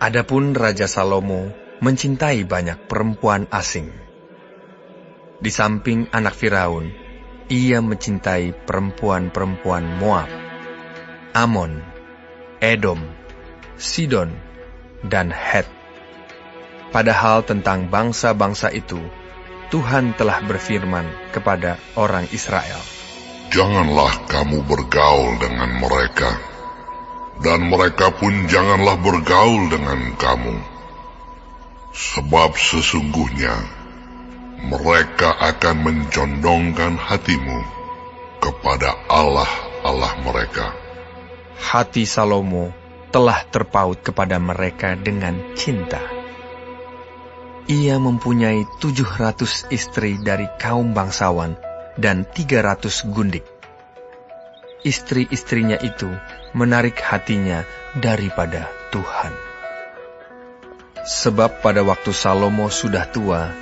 Adapun Raja Salomo mencintai banyak perempuan asing. Di samping anak Firaun, ia mencintai perempuan-perempuan Moab, Amon, Edom, Sidon, dan Het. Padahal tentang bangsa-bangsa itu, Tuhan telah berfirman kepada orang Israel, "Janganlah kamu bergaul dengan mereka, dan mereka pun janganlah bergaul dengan kamu. Sebab sesungguhnya mereka akan mencondongkan hatimu kepada Allah-Allah mereka." Hati Salomo telah terpaut kepada mereka dengan cinta. Ia mempunyai 700 istri dari kaum bangsawan dan 300 gundik. Istri-istrinya itu menarik hatinya daripada Tuhan. Sebab pada waktu Salomo sudah tua,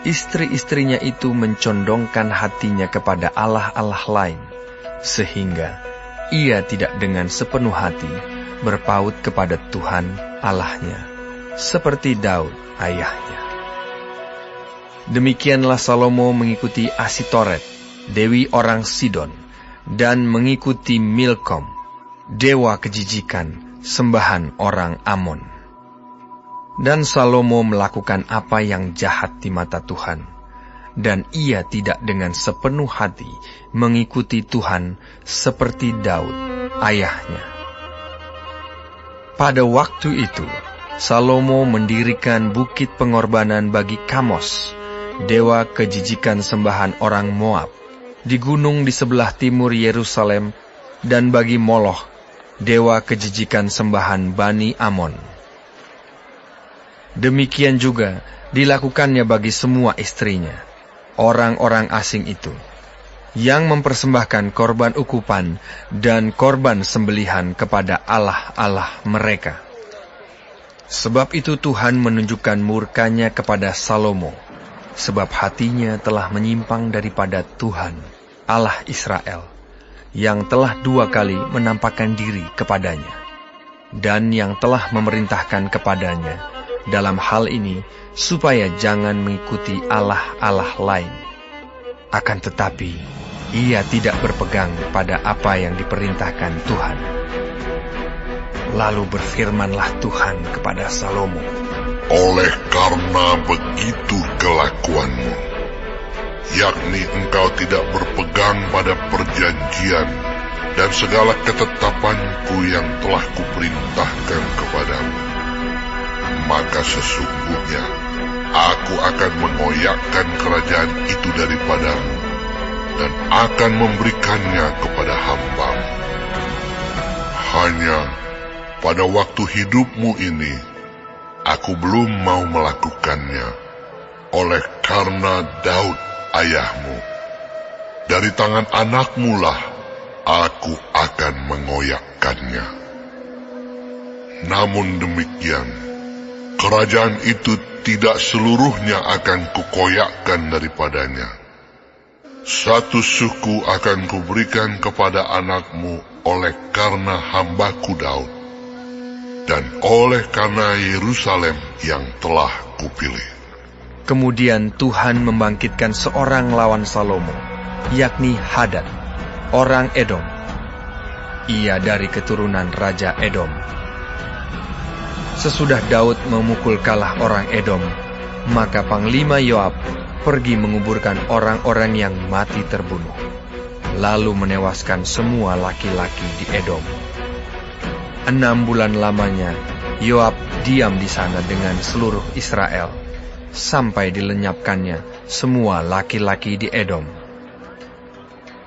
istri-istrinya itu mencondongkan hatinya kepada allah-allah lain, sehingga ia tidak dengan sepenuh hati berpaut kepada Tuhan Allahnya, seperti Daud ayahnya. Demikianlah Salomo mengikuti Asitoret, dewi orang Sidon, dan mengikuti Milkom, dewa kejijikan, sembahan orang Amon. Dan Salomo melakukan apa yang jahat di mata Tuhan, dan ia tidak dengan sepenuh hati mengikuti Tuhan seperti Daud ayahnya. Pada waktu itu, Salomo mendirikan bukit pengorbanan bagi Kamos, dewa kejijikan sembahan orang Moab, di gunung di sebelah timur Yerusalem, dan bagi Moloch, dewa kejijikan sembahan Bani Amon. Demikian juga dilakukannya bagi semua istrinya, orang-orang asing itu, yang mempersembahkan korban ukupan dan korban sembelihan kepada allah-allah mereka. Sebab itu Tuhan menunjukkan murkanya kepada Salomo, sebab hatinya telah menyimpang daripada Tuhan, Allah Israel, yang telah 2 kali menampakkan diri kepadanya, dan yang telah memerintahkan kepadanya dalam hal ini, supaya jangan mengikuti allah-allah lain. Akan tetapi, ia tidak berpegang pada apa yang diperintahkan Tuhan. Lalu berfirmanlah Tuhan kepada Salomo, "Oleh karena begitu kelakuanmu, yakni engkau tidak berpegang pada perjanjian dan segala ketetapanku yang telah kuperintahkan kepadamu, maka sesungguhnya aku akan mengoyakkan kerajaan itu daripadamu dan akan memberikannya kepada hambamu. Hanya pada waktu hidupmu ini, aku belum mau melakukannya, oleh karena Daud ayahmu. Dari tangan anakmu lah aku akan mengoyakkannya. Namun demikian, kerajaan itu tidak seluruhnya akan kukoyakkan daripadanya. 1 suku akan kuberikan kepada anakmu oleh karena hambaku Daud, dan oleh karena Yerusalem yang telah kupilih." Kemudian Tuhan membangkitkan seorang lawan Salomo, yakni Hadad, orang Edom. Ia dari keturunan Raja Edom. Sesudah Daud memukul kalah orang Edom, maka Panglima Yoab pergi menguburkan orang-orang yang mati terbunuh, lalu menewaskan semua laki-laki di Edom. 6 bulan lamanya Yoab diam di sana dengan seluruh Israel, sampai dilenyapkannya semua laki-laki di Edom.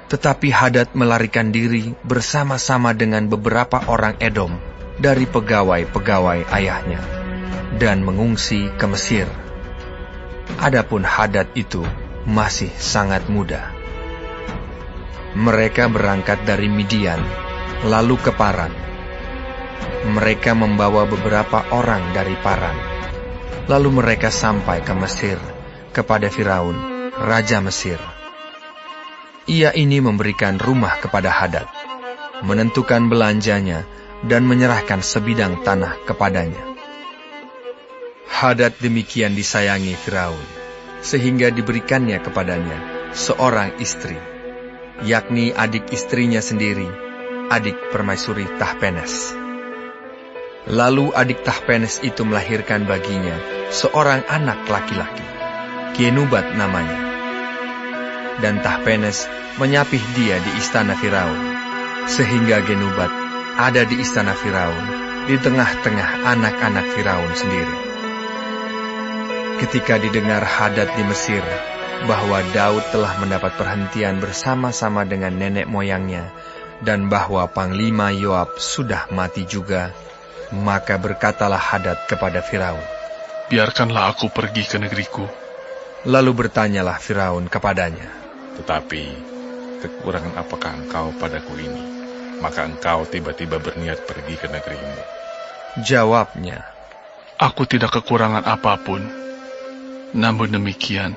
Tetapi Hadad melarikan diri bersama-sama dengan beberapa orang Edom dari pegawai-pegawai ayahnya, dan mengungsi ke Mesir. Adapun Hadad itu masih sangat muda. Mereka berangkat dari Midian, lalu ke Paran. Mereka membawa beberapa orang dari Paran. Lalu mereka sampai ke Mesir, kepada Firaun, Raja Mesir. Ia ini memberikan rumah kepada Hadad, menentukan belanjanya, dan menyerahkan sebidang tanah kepadanya. Hadad demikian disayangi Firaun, sehingga diberikannya kepadanya seorang istri, yakni adik istrinya sendiri, adik permaisuri Tahpenes. Lalu adik Tahpenes itu melahirkan baginya seorang anak laki-laki, Genubat namanya. Dan Tahpenes menyapih dia di istana Firaun, sehingga Genubat ada di istana Firaun, di tengah-tengah anak-anak Firaun sendiri. Ketika didengar Hadad di Mesir bahwa Daud telah mendapat perhentian bersama-sama dengan nenek moyangnya, dan bahwa Panglima Yoab sudah mati juga, maka berkatalah Hadad kepada Firaun, "Biarkanlah aku pergi ke negeriku." Lalu bertanyalah Firaun kepadanya, "Tetapi kekurangan apakah engkau padaku ini, maka engkau tiba-tiba berniat pergi ke negerimu?" Jawabnya, "Aku tidak kekurangan apapun. Namun demikian,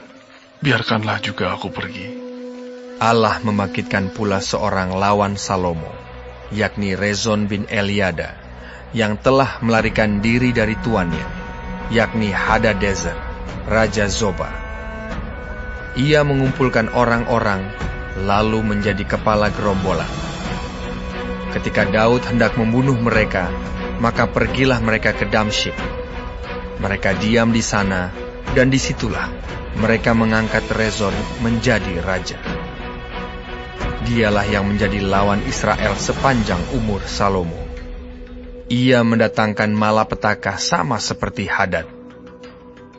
biarkanlah juga aku pergi." Allah membangkitkan pula seorang lawan Salomo, yakni Rezon bin Eliada, yang telah melarikan diri dari tuannya, yakni Hadadezer, Raja Zoba. Ia mengumpulkan orang-orang, lalu menjadi kepala gerombolan. Ketika Daud hendak membunuh mereka, maka pergilah mereka ke Damsyik. Mereka diam di sana, dan disitulah mereka mengangkat Rezon menjadi raja. Dialah yang menjadi lawan Israel sepanjang umur Salomo. Ia mendatangkan malapetaka sama seperti Hadad.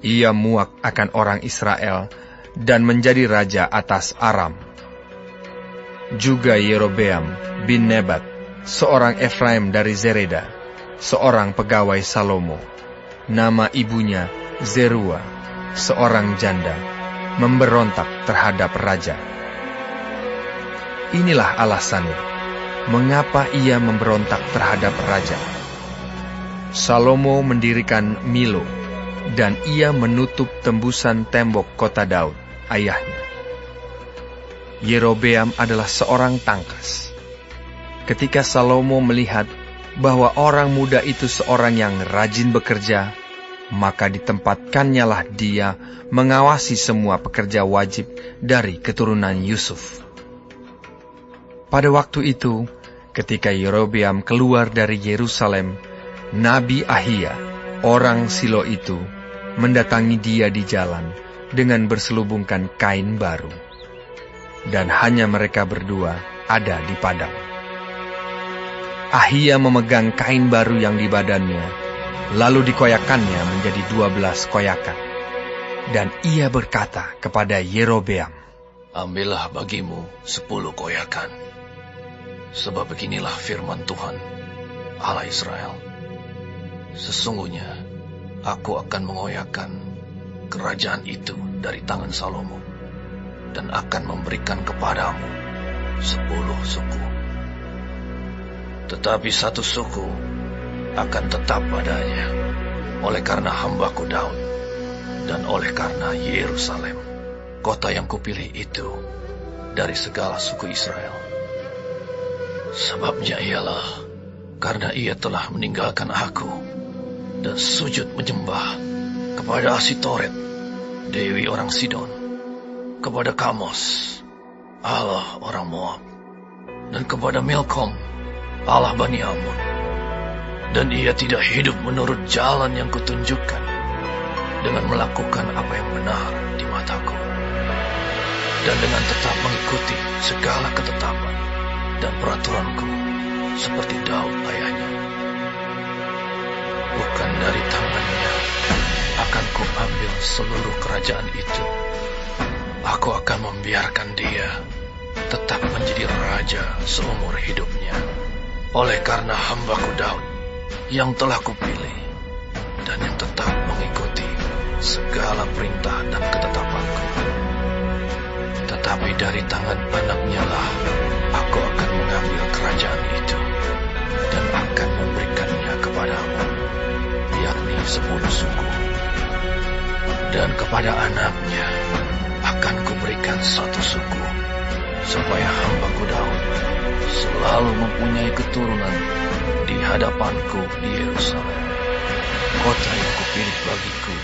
Ia muak akan orang Israel dan menjadi raja atas Aram. Juga Yerobeam bin Nebat, seorang Efraim dari Zereda, seorang pegawai Salomo, nama ibunya Zerua, seorang janda, memberontak terhadap raja. Inilah alasannya, mengapa ia memberontak terhadap raja. Salomo mendirikan Milo, dan ia menutup tembusan tembok kota Daud, ayahnya. Yerobeam adalah seorang tangkas. Ketika Salomo melihat bahwa orang muda itu seorang yang rajin bekerja, maka ditempatkannya lah dia mengawasi semua pekerja wajib dari keturunan Yusuf. Pada waktu itu, ketika Yerobeam keluar dari Yerusalem, Nabi Ahia, orang Silo itu, mendatangi dia di jalan dengan berselubungkan kain baru. Dan hanya mereka berdua ada di padang. Ahia memegang kain baru yang di badannya, lalu dikoyakannya menjadi 12 koyakan. Dan ia berkata kepada Yerobeam, "Ambillah bagimu 10 koyakan, sebab beginilah firman Tuhan, Allah Israel. Sesungguhnya aku akan mengoyakkan kerajaan itu dari tangan Salomo, dan akan memberikan kepadamu 10 suku. Tetapi 1 suku akan tetap padanya, oleh karena hambaku Daud, dan oleh karena Yerusalem, kota yang kupilih itu dari segala suku Israel. Sebabnya ialah karena ia telah meninggalkan aku dan sujud menyembah kepada Asitoret, dewi orang Sidon, kepada Kamos, Allah orang Moab, dan kepada Milkom, Allah Bani Ammon. Dan ia tidak hidup menurut jalan yang kutunjukkan, dengan melakukan apa yang benar di mataku, dan dengan tetap mengikuti segala ketetapan dan peraturanku, seperti Daud ayahnya. Bukan dari tangannya akan kuambil seluruh kerajaan itu. Aku akan membiarkan dia tetap menjadi raja seumur hidupnya, oleh karena hambaku Daud yang telah kupilih, dan yang tetap mengikuti segala perintah dan ketetapanku. Tetapi dari tangan anaknya lah aku akan mengambil kerajaan itu, dan akan memberikannya kepadamu, yakni 10 suku. Dan kepada anaknya akan kuberikan 1 suku, supaya hambaku Daud selalu mempunyai keturunan di hadapanku di Yerusalem, kota yang kupilih. pilih bagiku,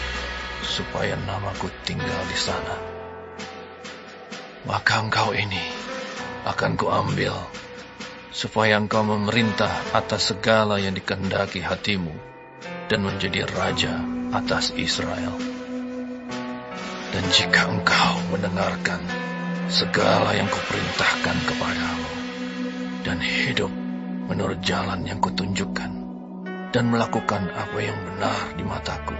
supaya namaku tinggal di sana. Maka engkau ini akan kuambil, supaya engkau memerintah atas segala yang dikehendaki hatimu, dan menjadi raja atas Israel. Dan jika engkau mendengarkan segala yang kuperintahkan kepadamu, dan hidup menurut jalan yang kutunjukkan, dan melakukan apa yang benar di mataku,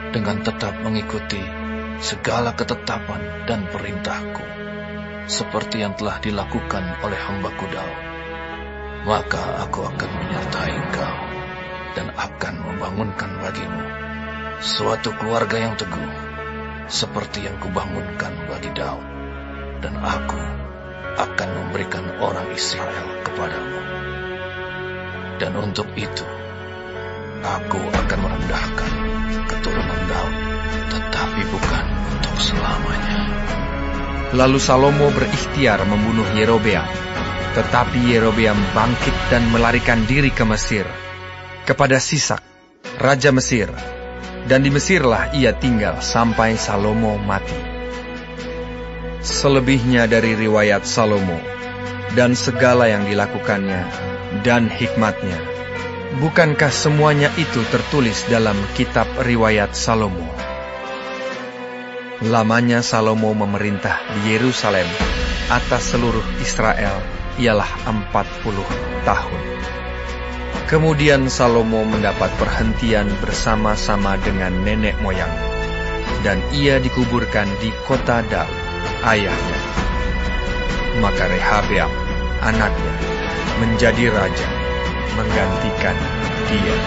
dengan tetap mengikuti segala ketetapan dan perintahku, seperti yang telah dilakukan oleh hamba-Ku Daud, maka aku akan menyertai engkau, dan akan membangunkan bagimu suatu keluarga yang teguh, seperti yang kubangunkan bagi Daud, dan aku akan memberikan orang Israel kepadamu. Dan untuk itu, aku akan merendahkan keturunan Daud, tetapi bukan untuk selamanya. Lalu Salomo berikhtiar membunuh Yerobeam, tetapi Yerobeam bangkit dan melarikan diri ke Mesir, kepada Sisak, raja Mesir, dan di Mesirlah ia tinggal sampai Salomo mati. Selebihnya dari riwayat Salomo, dan segala yang dilakukannya, dan hikmatnya, bukankah semuanya itu tertulis dalam kitab riwayat Salomo? Lamanya Salomo memerintah di Yerusalem atas seluruh Israel ialah 40 tahun. Kemudian Salomo mendapat perhentian bersama-sama dengan nenek moyang, dan ia dikuburkan di kota Daud, ayahnya. Maka Rehabeam, anaknya, menjadi raja, menggantikan dia.